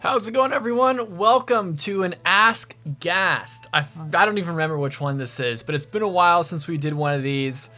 How's it going, everyone? Welcome to an Ask GHAST. I don't even remember which one this is, but it's been a while since we did one of these.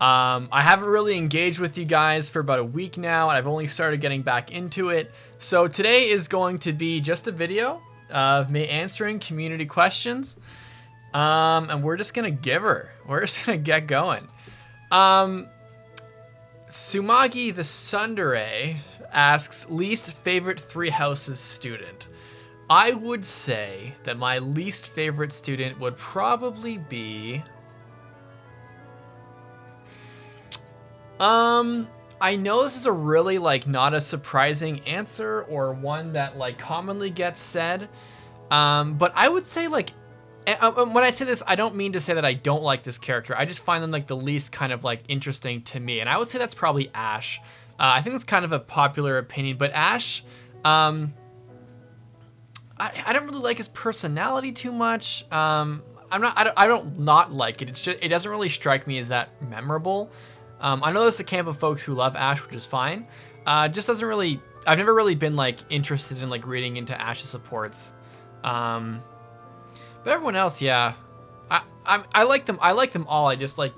I haven't really engaged with you guys for about a week now, and I've only started getting back into it. So today is going to be just a video of me answering community questions, and we're just gonna give her. We're just gonna get going. Sumagi the Sundere asks, least favorite Three Houses student. I would say that my least favorite student would probably be... I know this is a really, not a surprising answer or one that, commonly gets said. But I would say, when I say this, I don't mean to say that I don't like this character. I just find them, the least kind of, interesting to me. And I would say that's probably Ash. I think it's kind of a popular opinion, but Ash, I don't really like his personality too much. I don't not like it. It's just, it doesn't really strike me as that memorable. I know there's a camp of folks who love Ash, which is fine. Just doesn't really, I've never really been interested in reading into Ash's supports. But everyone else, yeah, I like them. I like them all. I just like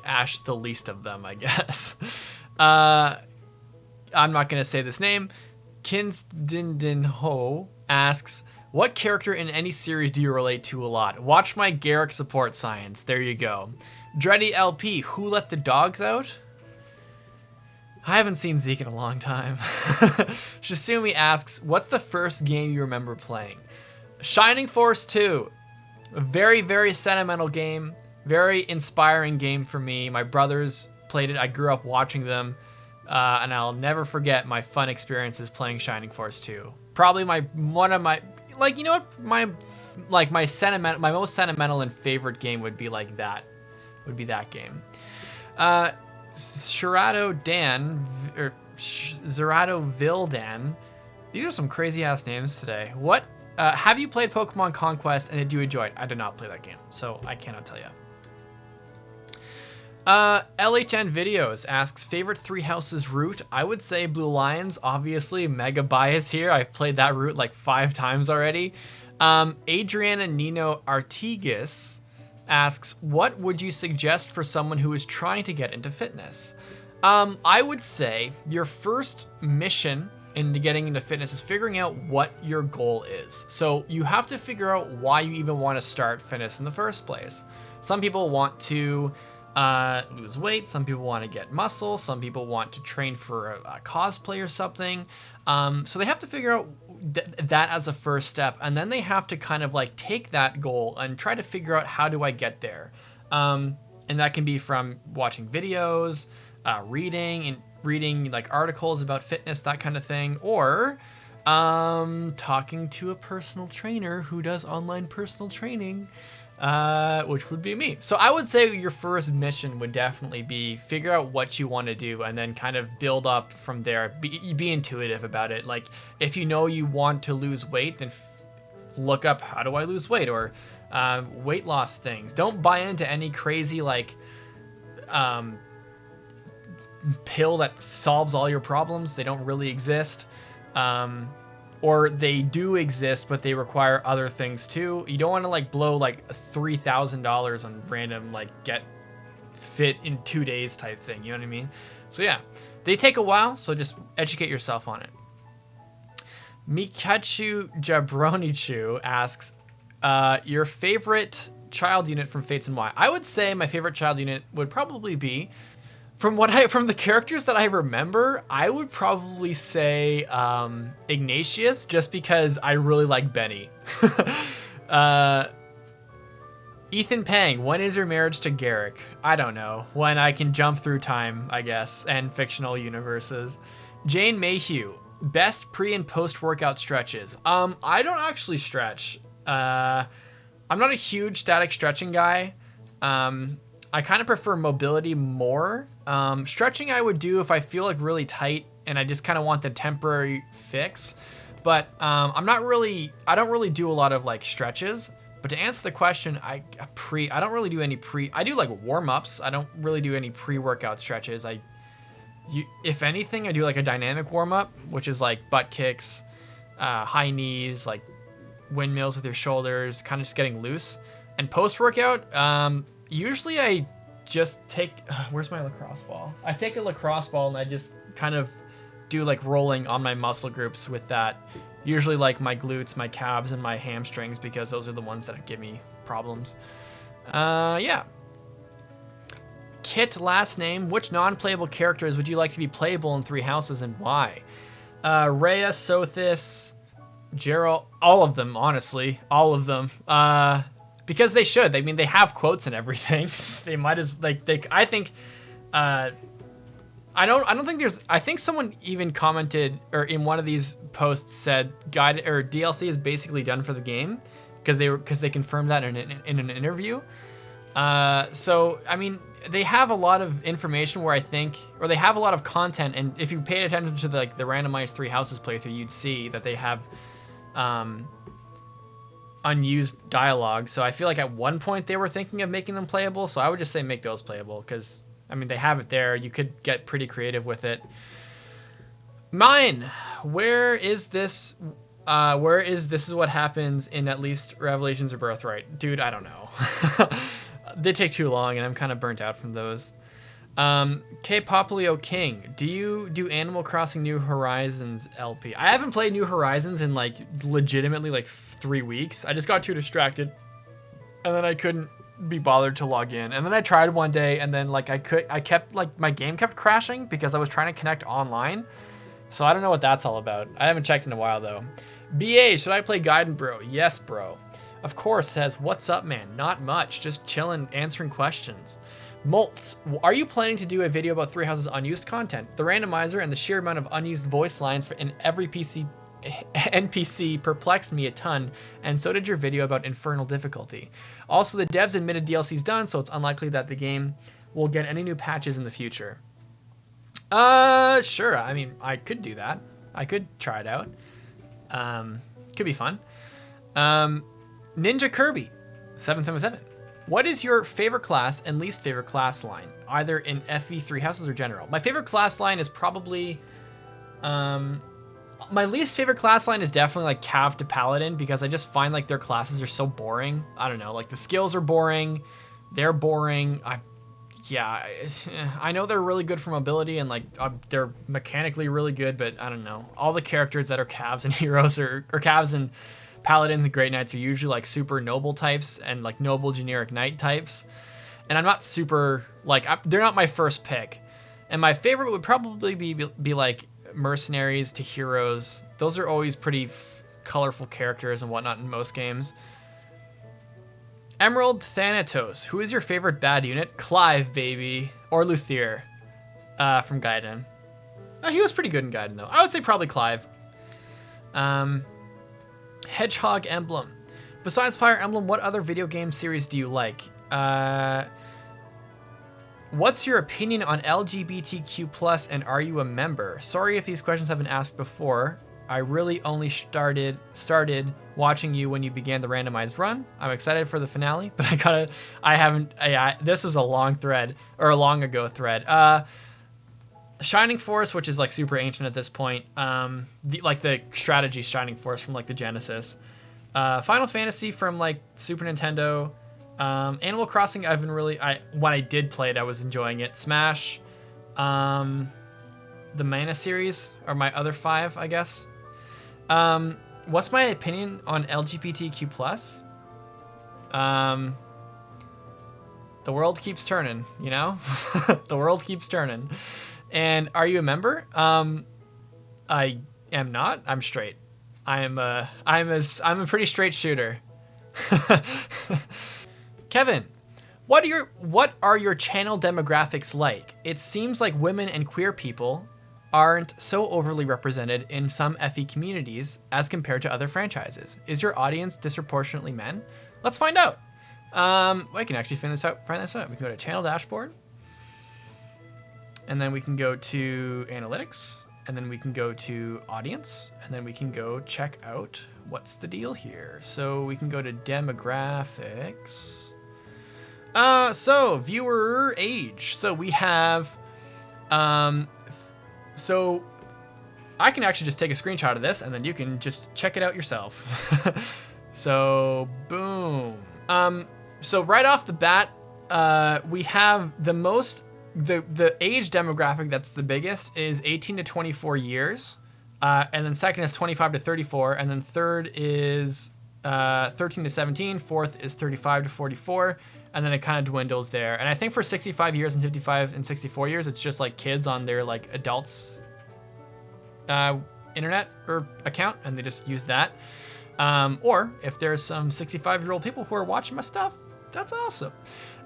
Ash the least of them, I guess. I'm not going to say this name. Kinsdindinho asks, what character in any series do you relate to a lot? Watch my Gerik support science. There you go. Dreddy LP, who let the dogs out? I haven't seen Zeke in a long time. Shisumi asks, what's the first game you remember playing? Shining Force 2. A very, very sentimental game. Very inspiring game for me. My brothers played it. I grew up watching them. And I'll never forget my fun experiences playing Shining Force 2. Probably one of my my most sentimental and favorite game would be that. Would be that game. Zerato Vildan. These are some crazy ass names today. What have you played Pokemon Conquest and did you enjoy it? I did not play that game, so I cannot tell you. LHN Videos asks, favorite Three Houses route? I would say Blue Lions, obviously, mega bias here. I've played that route 5 times already. Adriana Nino Artigas asks, what would you suggest for someone who is trying to get into fitness? I would say your first mission into getting into fitness is figuring out what your goal is. So you have to figure out why you even want to start fitness in the first place. Some people want to lose weight. Some people want to get muscle. Some people want to train for a cosplay or something. So they have to figure out that as a first step. And then they have to kind of take that goal and try to figure out, how do I get there? And that can be from watching videos, reading articles about fitness, that kind of thing, or talking to a personal trainer who does online personal training. Which would be me. So I would say your first mission would definitely be figure out what you want to do and then kind of build up from there. Be intuitive about it. If you know you want to lose weight, then look up, how do I lose weight, or weight loss things. Don't buy into any crazy pill that solves all your problems. They don't really exist. Or they do exist, but they require other things too. You don't want to blow $3,000 on random get fit in 2 days type thing. You know what I mean? So yeah, they take a while. So just educate yourself on it. Mikachu Jabronichu asks, your favorite child unit from Fates and Why? I would say my favorite child unit would probably be, from the characters that I remember, I would probably say Ignatius, just because I really like Benny. Ethan Pang, when is your marriage to Gerik? I don't know. When I can jump through time, I guess, and fictional universes. Jane Mayhew, best pre and post workout stretches. I don't actually stretch. I'm not a huge static stretching guy. I kind of prefer mobility more. Stretching I would do if I feel really tight and I just kind of want the temporary fix. But I don't really do a lot of stretches. But to answer the question, I don't really do any I do warm-ups. I don't really do any pre-workout stretches. If anything, I do a dynamic warm-up, which is butt kicks, high knees, like windmills with your shoulders, kind of just getting loose. And post-workout, usually I just take, where's my lacrosse ball? I take a lacrosse ball and I just kind of do like rolling on my muscle groups with that. Usually like my glutes, my calves, and my hamstrings, because those are the ones that give me problems. Yeah. Kit last name. Which non-playable characters would you like to be playable in Three Houses and why? Rhea, Sothis, Gerald, all of them, honestly. All of them. Because they should. I mean, they have quotes and everything. They might as I think I don't think there's, I think someone even commented, or in one of these posts said Gaiden or DLC is basically done for the game, because they confirmed that in an interview. So I mean, they have a lot of information where I think, or they have a lot of content, and if you paid attention to the randomized Three Houses playthrough, you'd see that they have unused dialogue. So I feel like at one point they were thinking of making them playable. So I would just say make those playable, because I mean, they have it there. You could get pretty creative with it. Mine, where is this? This is what happens in at least Revelations or Birthright. Dude, I don't know. They take too long, and I'm kind of burnt out from those. K Poplio King, do you do Animal Crossing New Horizons LP? I haven't played New Horizons in like legitimately like 3 weeks. I just got too distracted, and then I couldn't be bothered to log in. And then I tried one day, and then like I kept like my game kept crashing because I was trying to connect online. So I don't know what that's all about. I haven't checked in a while though. BA, should I play Gaiden, bro? Yes, bro. Of course. Says, what's up, man? Not much. Just chilling, answering questions. Moult, are you planning to do a video about Three Houses unused content? The randomizer and the sheer amount of unused voice lines in every NPC perplexed me a ton, and so did your video about Infernal difficulty. Also, the devs admitted DLC's done, so it's unlikely that the game will get any new patches in the future. Sure. I mean, I could do that. I could try it out. Could be fun. Ninja Kirby 777. What is your favorite class and least favorite class line, either in FE Three Houses or general? My favorite class line is probably, my least favorite class line is definitely like Cav to Paladin, because I just find like their classes are so boring. I don't know, like the skills are boring, they're boring. I know they're really good for mobility, and like they're mechanically really good, but I don't know. All the characters that are Cavs and heroes or Cavs and Paladins and Great Knights are usually like super noble types and like noble generic knight types. And I'm not super, like, they're not my first pick. And my favorite would probably be like mercenaries to heroes. Those are always pretty colorful characters and whatnot in most games. Emerald Thanatos, who is your favorite bad unit? Clive, baby. Or Luthier from Gaiden. He was pretty good in Gaiden, though. I would say probably Clive. Hedgehog Emblem. Besides Fire Emblem, what other video game series do you like? What's your opinion on LGBTQ+, and are you a member? Sorry if these questions have been asked before. I really only started watching you when you began the randomized run. I'm excited for the finale, but this was a long thread, or a long ago thread. Shining Force, which is like super ancient at this point. The strategy Shining Force from like the Genesis. Final Fantasy from like Super Nintendo. Animal Crossing, when I did play it, I was enjoying it. Smash. The Mana series are my other 5, I guess. What's my opinion on LGBTQ+? The world keeps turning, you know? The world keeps turning. And are you a member? I am not. I'm straight. I'm a pretty straight shooter. Kevin, what are your channel demographics like? It seems like women and queer people aren't so overly represented in some FE communities as compared to other franchises. Is your audience disproportionately men? Let's find out. I can actually find this out. We can go to channel dashboard, and then we can go to analytics, and then we can go to audience, and then we can go check out what's the deal here. So we can go to demographics. So viewer age. So we have, so I can actually just take a screenshot of this and then you can just check it out yourself. So boom. So right off the bat, we have the age demographic that's the biggest is 18 to 24 years. And then second is 25 to 34. And then third is 13 to 17. Fourth is 35 to 44. And then it kind of dwindles there. And I think for 65 years and 55 and 64 years, it's just like kids on their like adults internet or account, and they just use that. Or if there's some 65-year-old people who are watching my stuff, that's awesome.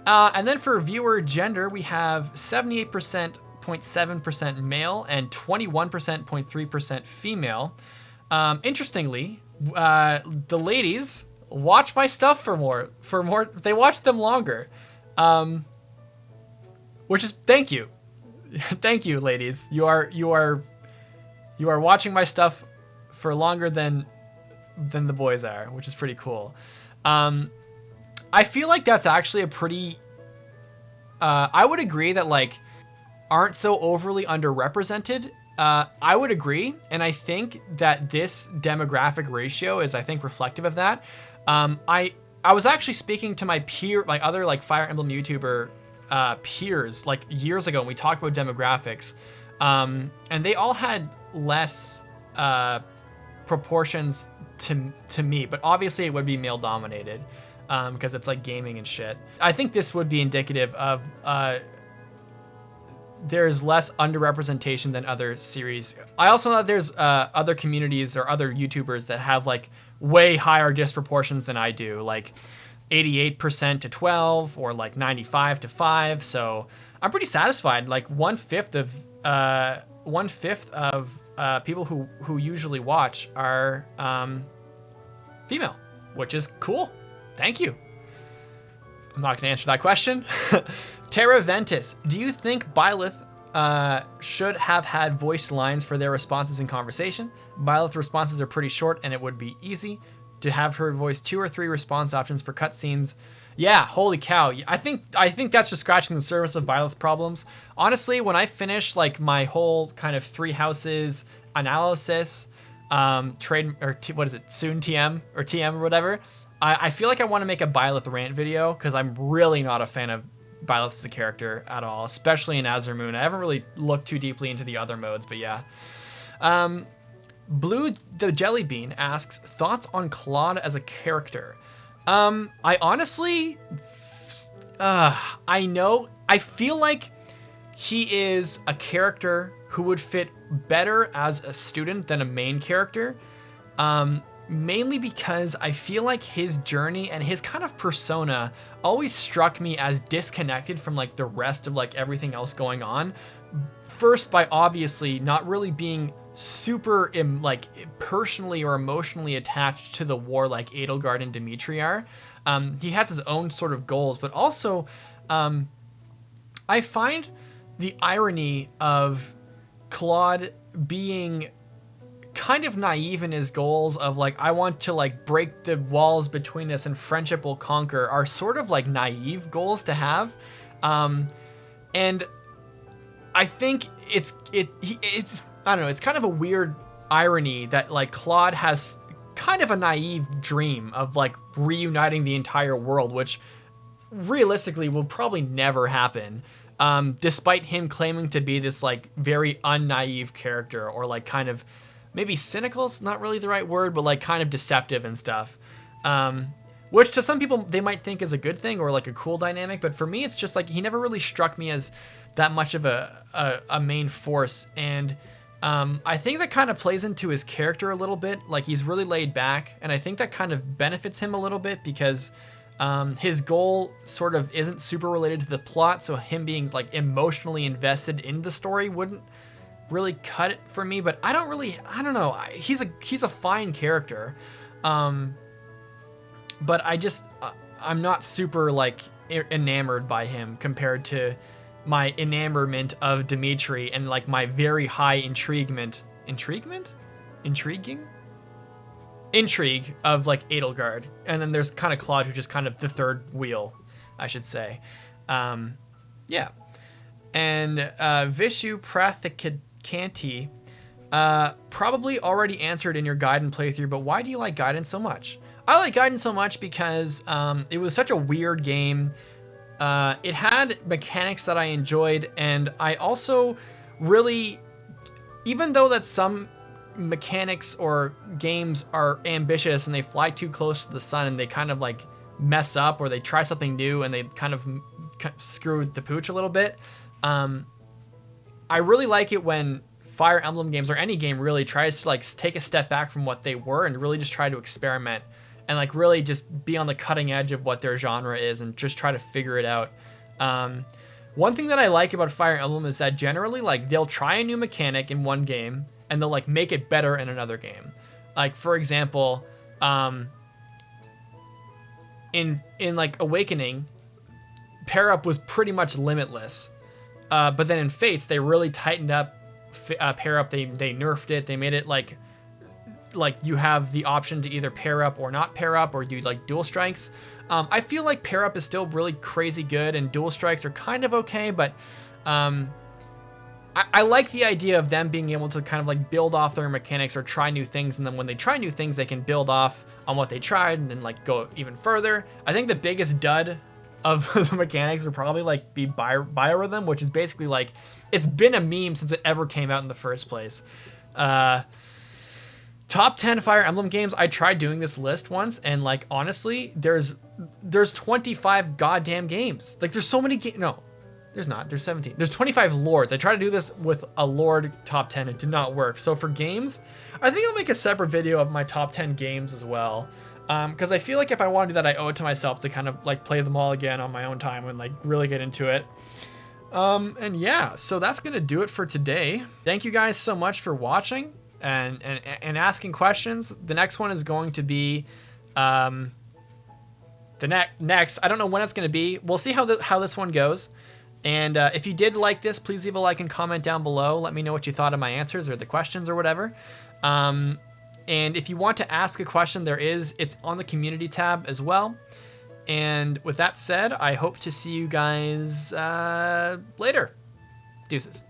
And then for viewer gender, we have 78.7% male and 21.3% female. Interestingly, the ladies watch my stuff for more. They watch them longer, which is thank you, thank you, ladies. You are watching my stuff for longer than the boys are, which is pretty cool. I feel like that's actually a pretty, I would agree that like aren't so overly underrepresented. I would agree. And I think that this demographic ratio is, I think, reflective of that. I was actually speaking to my other like Fire Emblem YouTuber peers like years ago, and we talked about demographics. And they all had less proportions to me, but obviously it would be male dominated because it's like gaming and shit. I think this would be indicative of there's less underrepresentation than other series. I also know that there's other communities or other YouTubers that have like way higher disproportions than I do, like 88% to 12 or like 95 to 5. So I'm pretty satisfied. Like one fifth of people who usually watch are female, which is cool. Thank you. I'm not going to answer that question. Terra Ventus, do you think Byleth should have had voiced lines for their responses in conversation? Byleth responses are pretty short, and it would be easy to have her voice 2 or 3 response options for cutscenes. Yeah, holy cow. I think that's just scratching the surface of Byleth problems. Honestly, when I finish like my whole kind of 3 houses analysis, soon TM or TM or whatever, I feel like I want to make a Byleth rant video because I'm really not a fan of Byleth as a character at all, especially in Azure Moon. I haven't really looked too deeply into the other modes, but yeah. Blue the Jelly Bean asks, thoughts on Claude as a character? I honestly, I feel like he is a character who would fit better as a student than a main character. Mainly because I feel like his journey and his kind of persona always struck me as disconnected from like the rest of like everything else going on. First, by obviously not really being super personally or emotionally attached to the war like Edelgard and Dimitri are. He has his own sort of goals, but also I find the irony of Claude being kind of naive in his goals of like, I want to like break the walls between us and friendship will conquer, are sort of like naive goals to have. And I think it's I don't know, it's kind of a weird irony that like Claude has kind of a naive dream of like reuniting the entire world, which realistically will probably never happen. Despite him claiming to be this like very unnaive character, or like kind of maybe cynical is not really the right word, but like kind of deceptive and stuff. Which to some people they might think is a good thing or like a cool dynamic, but for me it's just like he never really struck me as that much of a main force. And I think that kind of plays into his character a little bit. Like he's really laid back, and I think that kind of benefits him a little bit because his goal sort of isn't super related to the plot, so him being like emotionally invested in the story wouldn't really cut it for me. But I don't know. He's a fine character. But I'm not super like enamored by him compared to my enamorment of Dimitri and like my very high intrigue of like Edelgard. And then there's kind of Claude, who's just kind of the third wheel, I should say. Yeah. And Vishu Prathikanti Probably already answered in your Gaiden playthrough, but why do you like Gaiden so much? I like Gaiden so much because it was such a weird game. It had mechanics that I enjoyed, and I also really, even though that some mechanics or games are ambitious and they fly too close to the sun and they kind of like mess up, or they try something new and they kind of screw the pooch a little bit, I really like it when Fire Emblem games, or any game really, tries to like take a step back from what they were and really just try to experiment and like really just be on the cutting edge of what their genre is and just try to figure it out. One thing that I like about Fire Emblem is that generally like they'll try a new mechanic in one game and they'll like make it better in another game. Like for example, in like Awakening, pair up was pretty much limitless. But then in Fates, they really tightened up pair up. They nerfed it. They made it like you have the option to either pair up or not pair up, or do like dual strikes. I feel like pair up is still really crazy good, and dual strikes are kind of okay, but I like the idea of them being able to kind of like build off their mechanics or try new things, and then when they try new things, they can build off on what they tried and then like go even further. I think the biggest dud of the mechanics would probably like be biorhythm, which is basically like, it's been a meme since it ever came out in the first place. Top 10 Fire Emblem games. I tried doing this list once, and like honestly, there's 25 goddamn games. Like there's so many no, there's not. There's 17. There's 25 lords. I tried to do this with a lord top 10. It did not work. So for games, I think I'll make a separate video of my top 10 games as well. Because I feel like if I want to do that, I owe it to myself to kind of like play them all again on my own time and like really get into it. And yeah, so that's going to do it for today. Thank you guys so much for watching and asking questions. The next one is going to be the next. I don't know when it's going to be. We'll see how this one goes. And if you did like this, please leave a like and comment down below. Let me know what you thought of my answers or the questions or whatever. And if you want to ask a question, it's on the community tab as well. And with that said, I hope to see you guys later. Deuces.